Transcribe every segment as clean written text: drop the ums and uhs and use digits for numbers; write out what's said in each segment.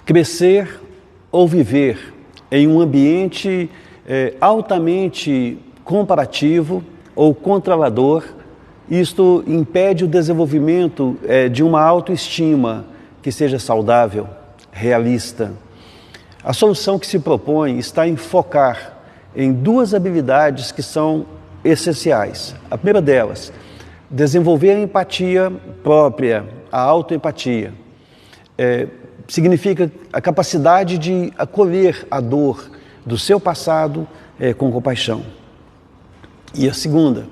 Crescer ou viver em um ambiente altamente comparativo ou controlador, isto impede o desenvolvimento de uma autoestima que seja saudável, realista. A solução que se propõe está em focar em duas habilidades que são essenciais. A primeira delas, desenvolver a empatia própria, a autoempatia. Significa a capacidade de acolher a dor do seu passado com compaixão. E a segunda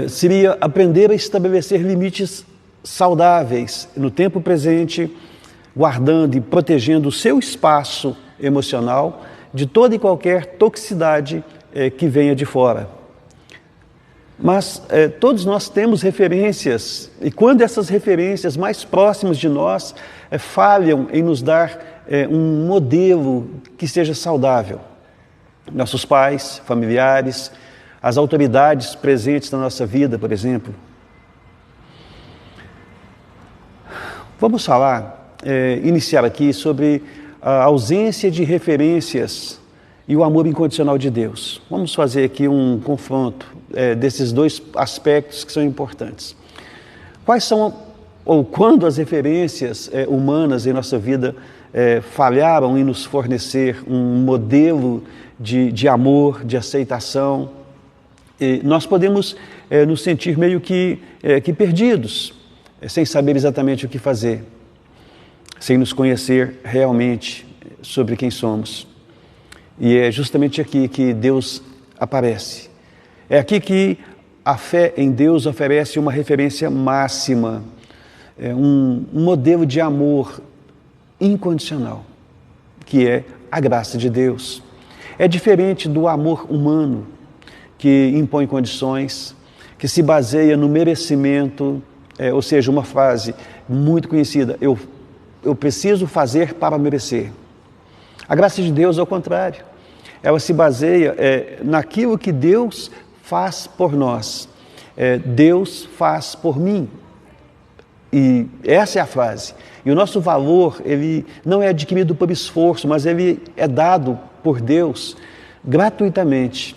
seria aprender a estabelecer limites saudáveis no tempo presente, guardando e protegendo o seu espaço emocional de toda e qualquer toxicidade que venha de fora. Mas todos nós temos referências, e quando essas referências mais próximas de nós falham em nos dar um modelo que seja saudável, nossos pais, familiares, as autoridades presentes na nossa vida, por exemplo. Vamos iniciar aqui sobre a ausência de referências e o amor incondicional de Deus. Vamos fazer aqui um confronto desses dois aspectos que são importantes. Quais são, ou quando as referências humanas em nossa vida falharam em nos fornecer um modelo de amor, de aceitação, nós podemos nos sentir meio que perdidos, sem saber exatamente o que fazer, sem nos conhecer realmente sobre quem somos. E é justamente aqui que Deus aparece. É aqui que a fé em Deus oferece uma referência máxima, um modelo de amor incondicional, que é a graça de Deus. É diferente do amor humano, que impõe condições, que se baseia no merecimento, ou seja, uma frase muito conhecida, eu preciso fazer para merecer. A graça de Deus, ao contrário, ela se baseia naquilo que Deus faz por nós. Deus faz por mim. E essa é a frase. E o nosso valor, ele não é adquirido por esforço, mas ele é dado por Deus gratuitamente.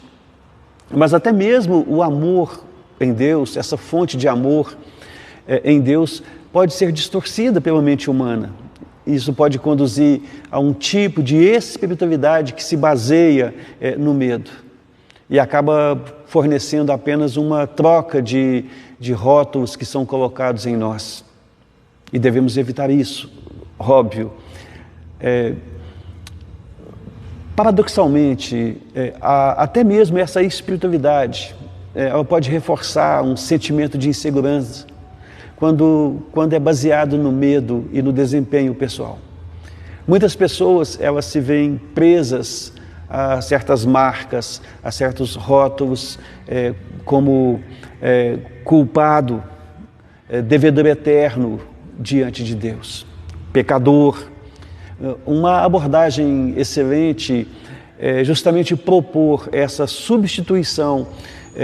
Mas até mesmo o amor em Deus, essa fonte de amor em Deus, pode ser distorcida pela mente humana. Isso pode conduzir a um tipo de espiritualidade que se baseia no medo e acaba fornecendo apenas uma troca de rótulos que são colocados em nós. E devemos evitar isso, óbvio. Paradoxalmente, até mesmo essa espiritualidade, ela pode reforçar um sentimento de insegurança, quando é baseado no medo e no desempenho pessoal. Muitas pessoas, elas se veem presas a certas marcas, a certos rótulos, como culpado, devedor eterno diante de Deus, pecador. Uma abordagem excelente é justamente propor essa substituição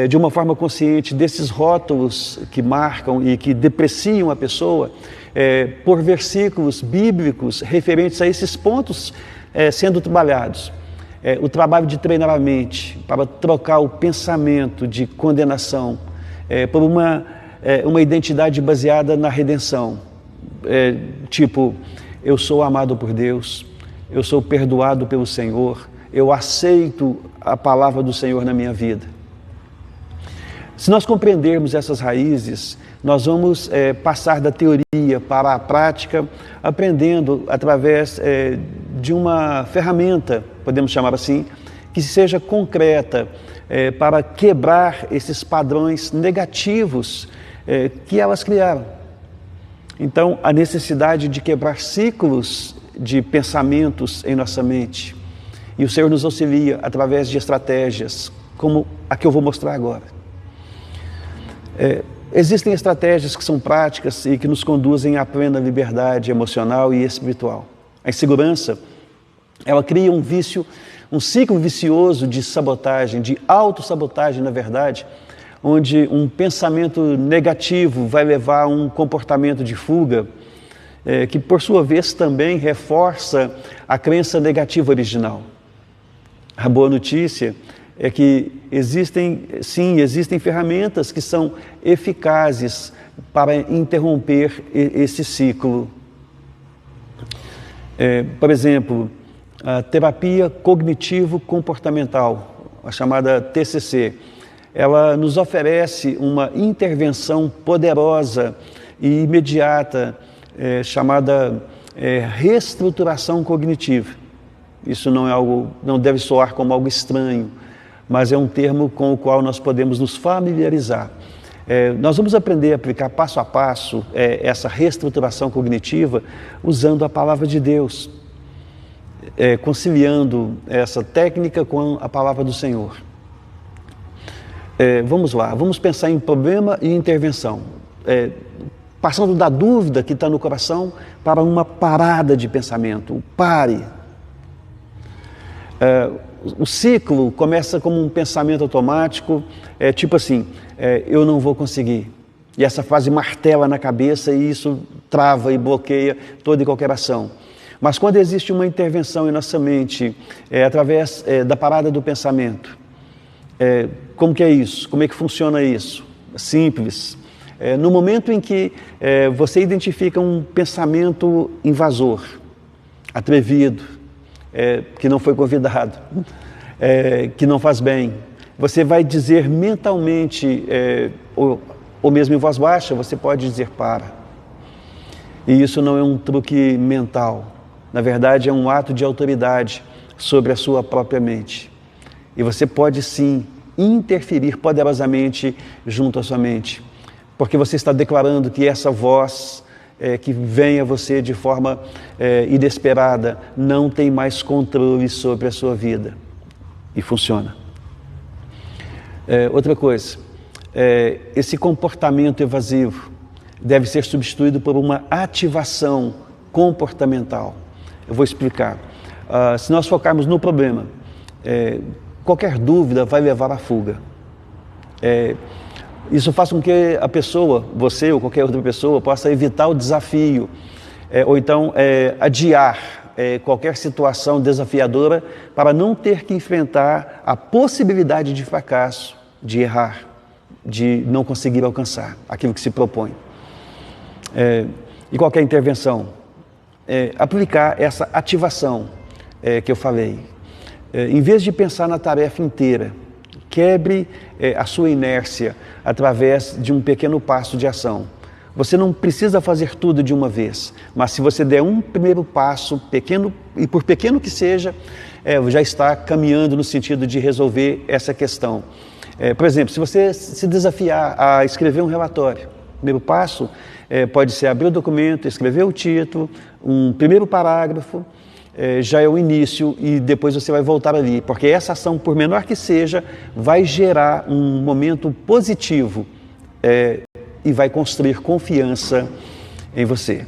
de uma forma consciente desses rótulos que marcam e que depreciam a pessoa por versículos bíblicos referentes a esses pontos sendo trabalhados. O trabalho de treinar a mente para trocar o pensamento de condenação por uma identidade baseada na redenção. Tipo, eu sou amado por Deus, eu sou perdoado pelo Senhor, eu aceito a palavra do Senhor na minha vida. Se nós compreendermos essas raízes, nós vamos passar da teoria para a prática, aprendendo através de uma ferramenta, podemos chamar assim, que seja concreta para quebrar esses padrões negativos que elas criaram. Então, a necessidade de quebrar ciclos de pensamentos em nossa mente. E o Senhor nos auxilia através de estratégias, como a que eu vou mostrar agora. Existem estratégias que são práticas e que nos conduzem à plena liberdade emocional e espiritual. A insegurança, ela cria um ciclo vicioso de sabotagem, de autossabotagem, na verdade, onde um pensamento negativo vai levar a um comportamento de fuga que por sua vez também reforça a crença negativa original. A boa notícia é que existem ferramentas que são eficazes para interromper esse ciclo. Por exemplo, a terapia cognitivo-comportamental, a chamada TCC, ela nos oferece uma intervenção poderosa e imediata, chamada reestruturação cognitiva. Isso não deve soar como algo estranho, mas é um termo com o qual nós podemos nos familiarizar. Nós vamos aprender a aplicar passo a passo essa reestruturação cognitiva usando a palavra de Deus, conciliando essa técnica com a palavra do Senhor. Vamos lá, vamos pensar em problema e intervenção. Passando da dúvida que está no coração para uma parada de pensamento. Pare. O ciclo começa como um pensamento automático, tipo assim, eu não vou conseguir. E essa frase martela na cabeça e isso trava e bloqueia toda e qualquer ação. Mas quando existe uma intervenção em nossa mente, através da parada do pensamento, como que é isso? Como é que funciona isso? Simples. No momento em que você identifica um pensamento invasor, atrevido, que não foi convidado, que não faz bem, você vai dizer mentalmente, ou mesmo em voz baixa, você pode dizer para. E isso não é um truque mental. Na verdade, é um ato de autoridade sobre a sua própria mente. E você pode sim interferir poderosamente junto à sua mente, porque você está declarando que essa voz que vem a você de forma inesperada não tem mais controle sobre a sua vida. E funciona. Outra coisa, esse comportamento evasivo deve ser substituído por uma ativação comportamental. Eu vou explicar. Se nós focarmos no problema, qualquer dúvida vai levar à fuga. Isso faz com que a pessoa, você ou qualquer outra pessoa, possa evitar o desafio, ou então adiar qualquer situação desafiadora para não ter que enfrentar a possibilidade de fracasso, de errar, de não conseguir alcançar aquilo que se propõe. E qualquer intervenção, aplicar essa ativação que eu falei. Em vez de pensar na tarefa inteira, quebre a sua inércia através de um pequeno passo de ação. Você não precisa fazer tudo de uma vez, mas se você der um primeiro passo, pequeno, e por pequeno que seja, já está caminhando no sentido de resolver essa questão. Por exemplo, se você se desafiar a escrever um relatório, o primeiro passo pode ser abrir o documento, escrever o título, um primeiro parágrafo, já é o início e depois você vai voltar ali, porque essa ação, por menor que seja, vai gerar um momento positivo e vai construir confiança em você.